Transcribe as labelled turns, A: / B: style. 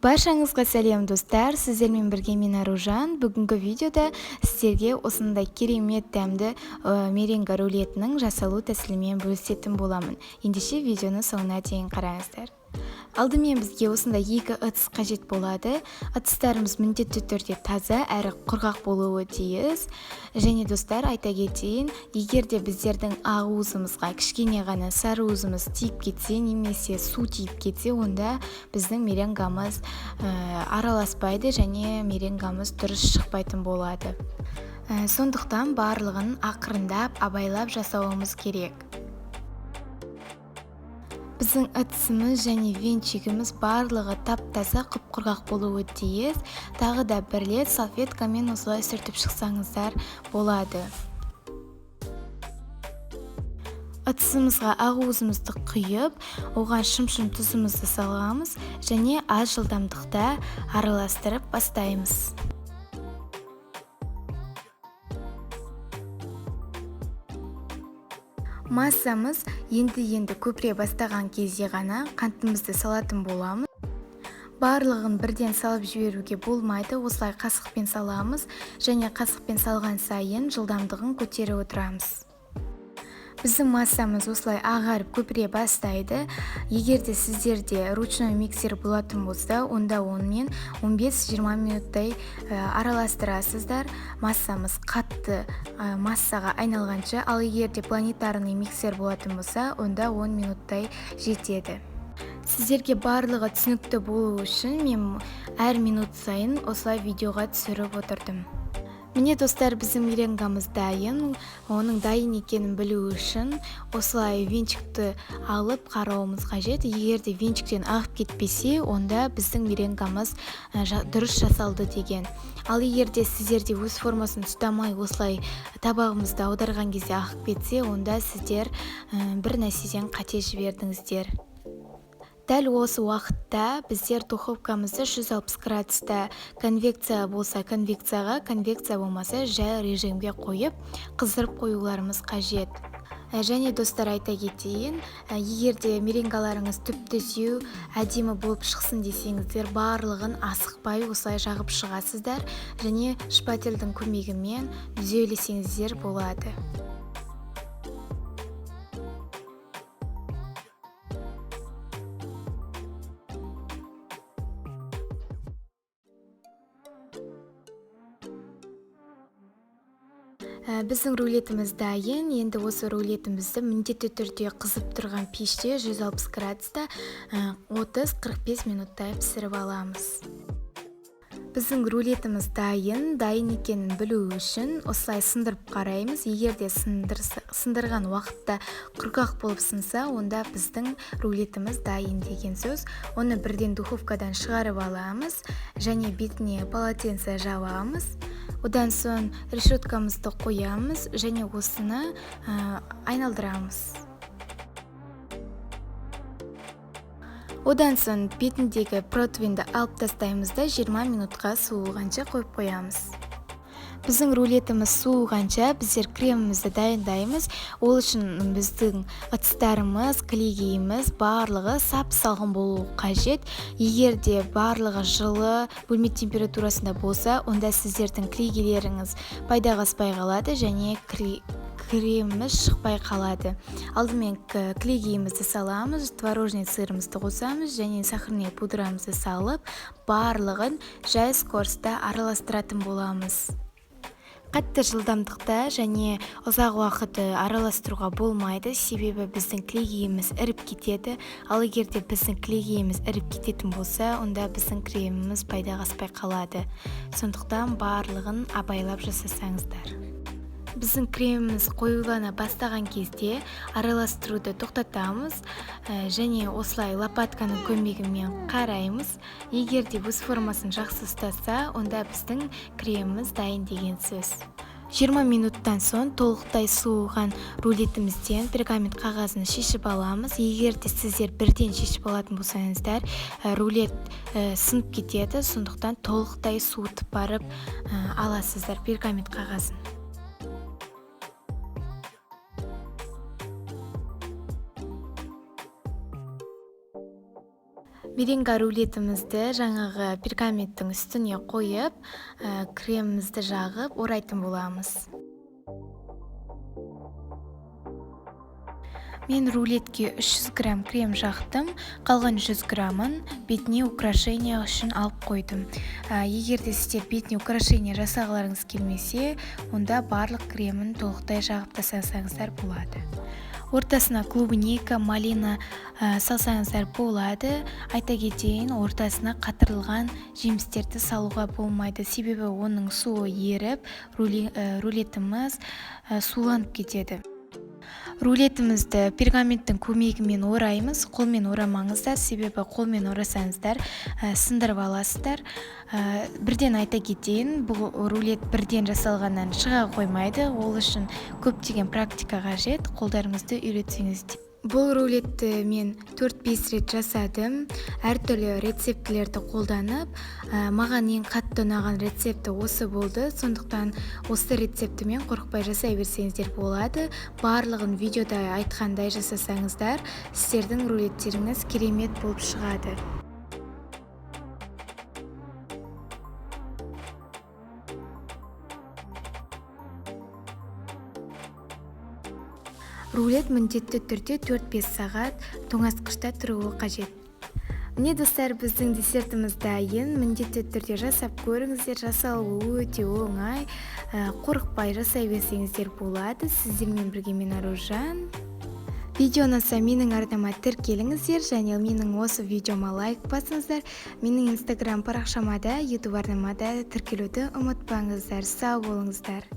A: Баршаңызға сәлем достар, сіздермен бірге мен Аружан. Бүгінгі видеода сіздерге осындай керемет дәмді меренга рулетінің жасалу тәсілімен бөлісетін боламын. Ендеше видеоны соңына дейін қараңыздар. Алдымен бізге осындай екі ыдыс қажет болады. Ыдыстарымыз міндетті түрде таза әрі құрғақ болуы тиіс. Және достар, айта кетейін, егер де біздердің ақ уызымызға кішкене ғана сары уызымыз тиіп кетсе, немесе су тиіп кетсе, онда біздің меренгамыз араласпайды және меренгамыз дұрыс шықпайтын болады. Сондықтан барлығын ақырындап, абайлап жасауымыз керек. Біздің ыдысымыз және венчигіміз барлығы тап-таза құп-құрғақ болуы тиіс. Тағы да бір рет салфеткамен осылай сүртіп шықсаңыздар болады. Ыдысымызға ақ уызымызды құйып, оған шым-шым тұзымызды саламыз және аз жылдамдықта араластырып бастаймыз. Массамыз енді көпіре бастаған кезде ғана қантымызды салатын боламыз. Барлығын бірден салып жіберуге болмайды, осылай қасықпен саламыз және қасықпен салған сайын жылдамдығын көтере отырамыз. Біздің массамыз осылай ағарып көпіре бастайды. Егер де сіздерде ручной миксер болатын болса, онда онымен 15-20 минуттай араластырасыздар. Массамыз қатты массаға айналғанша, ал егер де планетарный миксер болатын болса, онда 10 минуттай жетеді. Сіздерге барлығы түсінікті болу үшін мен әр минут сайын осылай видеоға түсіріп отырдым. Міне достар, біздің меренгамыз дайын. Оның дайын екенін білу үшін осылай венчикті алып қарауымыз қажет. Егер де венчиктен ағып кетпесе, онда біздің меренгамыз дұрыс жасалды деген. Ал егер де сіздерде өз формасын ұстамай осылай табағымызды аударған кезде ағып кетсе, онда сіздер бір нәрседен қате жібердіңіздер. Дәл осы уақытта біздер духовкамызды 160 градуста, конвекция болса конвекцияға, конвекция болмаса жай режимге қойып, қыздырып қоюларымыз қажет. Және достар, айта кетейін, егер де меренгаларыңыз түп-түзу әдемі болып шықсын десеңіздер, барлығын асықпай осылай жағып шығасыздар және шпательдің көмегімен түзеулесеңіздер болады. Біздің рулетіміз дайын. Енді осы рулетімізді міндетті түрде қызып тұрған пеште 160 градуста 30-45 минуттай пісіріп аламыз. Біздің рулетіміз дайын екенін білу үшін осылай сындырып қараймыз. Егер де сындырған уақытта құрғақ болып сынса, онда біздің рулетіміз дайын деген сөз. Оны бірден духовкадан шығарып аламыз және бетіне полотенце жабамыз. Одан соң решеткамызды қоямыз және осыны айналдырамыз. Одан соң бетіндегі противенді алып тастаймыз да 20 минутқа суығанша қойып қоямыз. Біздің рулетіміз суығанша біздер кремімізді дайындаймыз. Ол үшін біздің ыдыстарымыз, кілегейіміз барлығы сап-салқын болуы қажет. Егер де барлығы жылы бөлме температурасында болса, онда сіздердің кілегейлеріңіз пайдаға аспай қалады және креміміз шықпай қалады. Алдымен кілегейімізді саламыз, творожный сырымызды қосамыз және сахарный пудрамызды салып, барлығын жай скоростта араластыратын боламыз. Қатты жылдамдықта және ұзақ уақыт араластыруға болмайды, себебі біздің кілегейіміз іріп кетеді. Ал егер де біздің кілегейіміз іріп кететін болса, онда біздің креміміз пайдаға аспай қалады. Сондықтан барлығын абайлап жасасаңыздар. Біздің креміміз қоюлана бастаған кезде араластыруды тоқтатамыз және осылай лопатканың көмегімен қараймыз. Егер де өз формасын жақсы ұстаса, онда біздің креміміз дайын деген сөз. 20 минуттан соң толықтай суыған рулетімізден пергамент қағазын шешіп аламыз. Егер де сіздер бірден шешіп алатын болсаңыздар, рулет сынып кетеді, сондықтан толықтай суытып барып аласыздар пергамент қағазын. меренга рулетімізді жаңағы пергаменттің үстіне қойып, кремімізді жағып орайтын боламыз. Мен рулетке 300 грамм крем жақтым, қалған 100 граммын бетіне украшение үшін алып қойдым. Егерде сіздер бетіне украшение жасағыларыңыз келмесе, онда барлық кремін толықтай жағып тастасаңыздар болады. Ортасына клубника, малина салсаңыздар болады. Айта кетейін, ортасына қатырылған жемістерді салуға болмайды, себебі оның суы еріп, рулетіміз суланып кетеді. Рулетімізді пергаменттің көмегімен ораймыз. Қолмен орамаңыздар, себебі қолмен орасаңыздар сындырып аласыздар. Бірден айта кетейін, бұл рулет бірден жасалғаннан шыға қоймайды. Ол үшін көптеген практика қажет, қолдарыңызды үйретсеңіз. Бұл рулетті мен 4-5 рет жасадым, әртүрлі рецептілерді қолданып. Маған ең қатты ұнаған рецепті осы болды, сондықтан осы рецептімен қорықпай жасай берсеңіздер болады. Барлығын видеода айтқандай жасасаңыздар, сіздердің рулеттеріңіз керемет болып шығады. Рулет міндетті түрде 4-5 сағат тоңазытқышта тұруы қажет. Міне достар, біздің десертіміз дайын. Міндетті түрде жасап көріңіздер, жасалуы өте оңай. Қорықпай жасай берсеңіздер болады. Сіздермен бірге мен Аружан. Видео ұнаса менің арнама тіркеліңіздер, және менің осы видеома лайк басыңыздар. Менің Instagram парақшама да, YouTube арнама да тіркелуді ұмытпаңыздар. Сау болыңыздар.